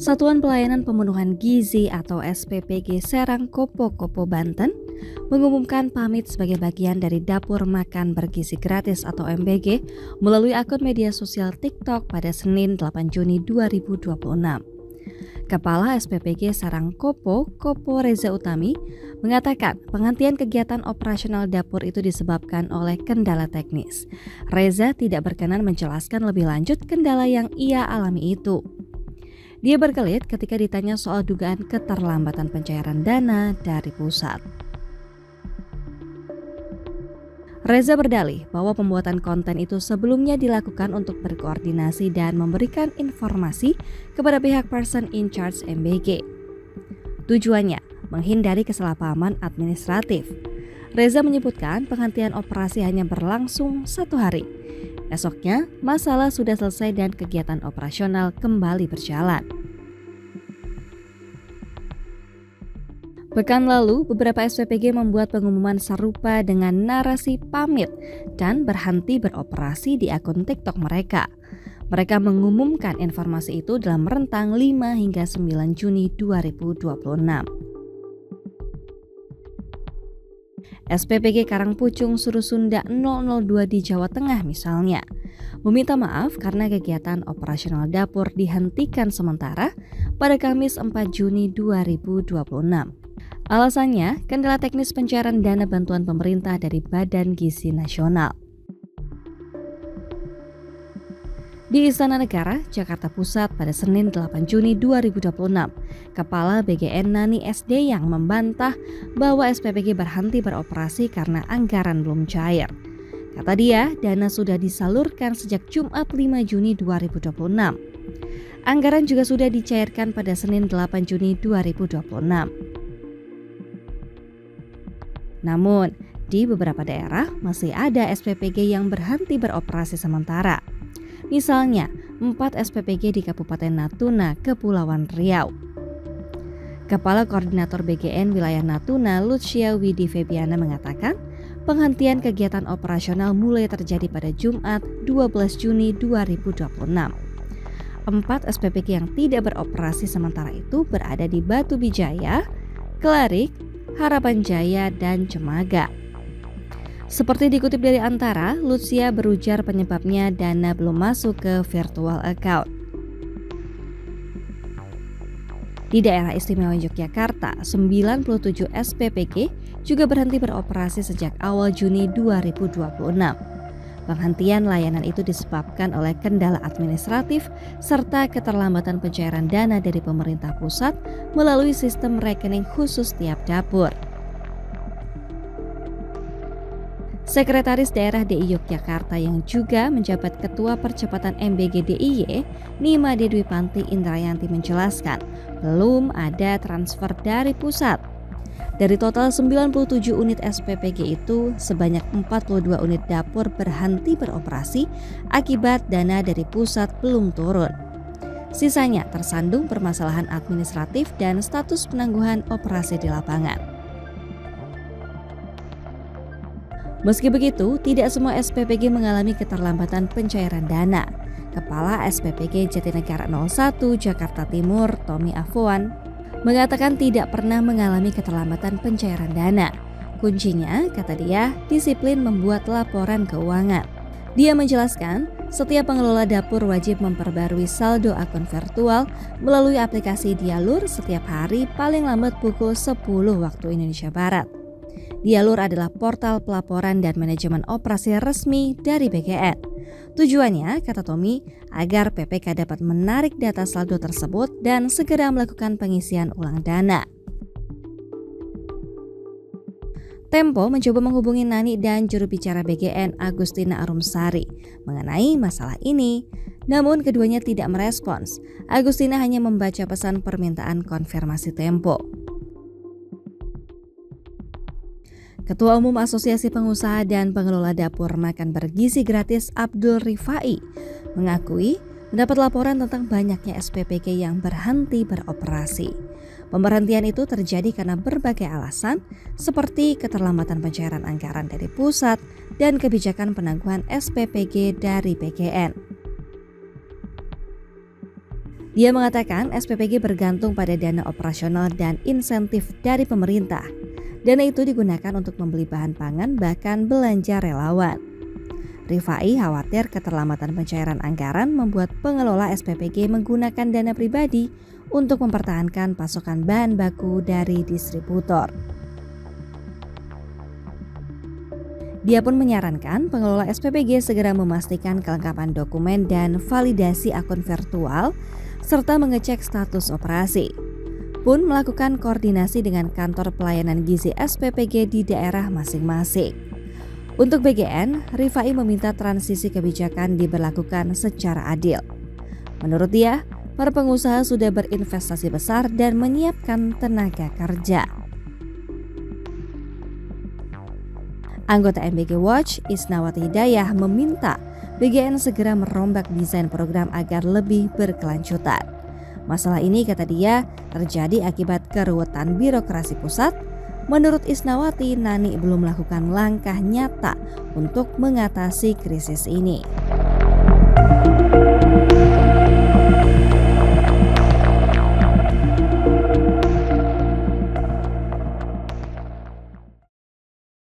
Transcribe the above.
Satuan Pelayanan Pemenuhan Gizi atau SPPG Serang Kopo Banten mengumumkan pamit sebagai bagian dari Dapur Makan Bergizi Gratis atau MBG melalui akun media sosial TikTok pada Senin 8 Juni 2026. Kepala SPPG Serang Kopo Reza Utami mengatakan penghentian kegiatan operasional dapur itu disebabkan oleh kendala teknis. Reza tidak berkenan menjelaskan lebih lanjut kendala yang ia alami itu. Dia berkelit ketika ditanya soal dugaan keterlambatan pencairan dana dari pusat. Reza berdalih bahwa pembuatan konten itu sebelumnya dilakukan untuk berkoordinasi dan memberikan informasi kepada pihak person in charge MBG. Tujuannya menghindari kesalahpahaman administratif. Reza menyebutkan penghentian operasi hanya berlangsung 1 hari. Esoknya, masalah sudah selesai dan kegiatan operasional kembali berjalan. Pekan lalu, beberapa SPPG membuat pengumuman serupa dengan narasi pamit dan berhenti beroperasi di akun TikTok mereka. Mereka mengumumkan informasi itu dalam rentang 5 hingga 9 Juni 2026. SPPG Karangpucung Surusunda 002 di Jawa Tengah misalnya meminta maaf karena kegiatan operasional dapur dihentikan sementara pada Kamis 4 Juni 2026. Alasannya, kendala teknis pencairan dana bantuan pemerintah dari Badan Gizi Nasional. Di Istana Negara, Jakarta Pusat pada Senin 8 Juni 2026, Kepala BGN Nani SD yang membantah bahwa SPPG berhenti beroperasi karena anggaran belum cair. Kata dia, dana sudah disalurkan sejak Jumat 5 Juni 2026. Anggaran juga sudah dicairkan pada Senin 8 Juni 2026. Namun, di beberapa daerah masih ada SPPG yang berhenti beroperasi sementara. Misalnya, 4 SPPG di Kabupaten Natuna, Kepulauan Riau. Kepala Koordinator BGN Wilayah Natuna, Lucia Widi Febiana mengatakan, penghentian kegiatan operasional mulai terjadi pada Jumat 12 Juni 2026. 4 SPPG yang tidak beroperasi sementara itu berada di Batu Bijaya, Kelarik, Harapan Jaya, dan Cemaga. Seperti dikutip dari Antara, Lucia berujar penyebabnya dana belum masuk ke virtual account. Di daerah istimewa Yogyakarta, 97 SPPG juga berhenti beroperasi sejak awal Juni 2026. Penghentian layanan itu disebabkan oleh kendala administratif serta keterlambatan pencairan dana dari pemerintah pusat melalui sistem rekening khusus tiap dapur. Sekretaris Daerah DI Yogyakarta yang juga menjabat Ketua Percepatan MBG DIY, Nima Dedwipanti Indrayanti menjelaskan, belum ada transfer dari pusat. Dari total 97 unit SPPG itu, sebanyak 42 unit dapur berhenti beroperasi akibat dana dari pusat belum turun. Sisanya tersandung permasalahan administratif dan status penangguhan operasi di lapangan. Meski begitu, tidak semua SPPG mengalami keterlambatan pencairan dana. Kepala SPPG Jatinegara 01 Jakarta Timur, Tommy Afwan, mengatakan tidak pernah mengalami keterlambatan pencairan dana. Kuncinya, kata dia, disiplin membuat laporan keuangan. Dia menjelaskan, setiap pengelola dapur wajib memperbarui saldo akun virtual melalui aplikasi Dialur setiap hari paling lambat pukul 10 waktu Indonesia Barat. Dialur adalah portal pelaporan dan manajemen operasi resmi dari BGN. Tujuannya, kata Tommy, agar PPK dapat menarik data saldo tersebut dan segera melakukan pengisian ulang dana. Tempo mencoba menghubungi Nani dan juru bicara BGN Agustina Arumsari mengenai masalah ini, namun keduanya tidak merespons. Agustina hanya membaca pesan permintaan konfirmasi Tempo. Ketua Umum Asosiasi Pengusaha dan Pengelola Dapur Makan Bergizi Gratis Abdul Rifai mengakui mendapat laporan tentang banyaknya SPPG yang berhenti beroperasi. Pemberhentian itu terjadi karena berbagai alasan seperti keterlambatan pencairan anggaran dari pusat dan kebijakan penangguhan SPPG dari BGN. Dia mengatakan SPPG bergantung pada dana operasional dan insentif dari pemerintah. Dana itu digunakan untuk membeli bahan pangan bahkan belanja relawan. Rifai khawatir keterlambatan pencairan anggaran membuat pengelola SPPG menggunakan dana pribadi untuk mempertahankan pasokan bahan baku dari distributor. Dia pun menyarankan pengelola SPPG segera memastikan kelengkapan dokumen dan validasi akun virtual serta mengecek status operasi. Pun melakukan koordinasi dengan kantor pelayanan gizi SPPG di daerah masing-masing. Untuk BGN, Rifai meminta transisi kebijakan diberlakukan secara adil. Menurut dia, para pengusaha sudah berinvestasi besar dan menyiapkan tenaga kerja. Anggota MBG Watch, Isnawati Hidayah, meminta BGN segera merombak desain program agar lebih berkelanjutan. Masalah ini, kata dia, terjadi akibat keruwetan birokrasi pusat. Menurut Isnawati, Nani belum melakukan langkah nyata untuk mengatasi krisis ini.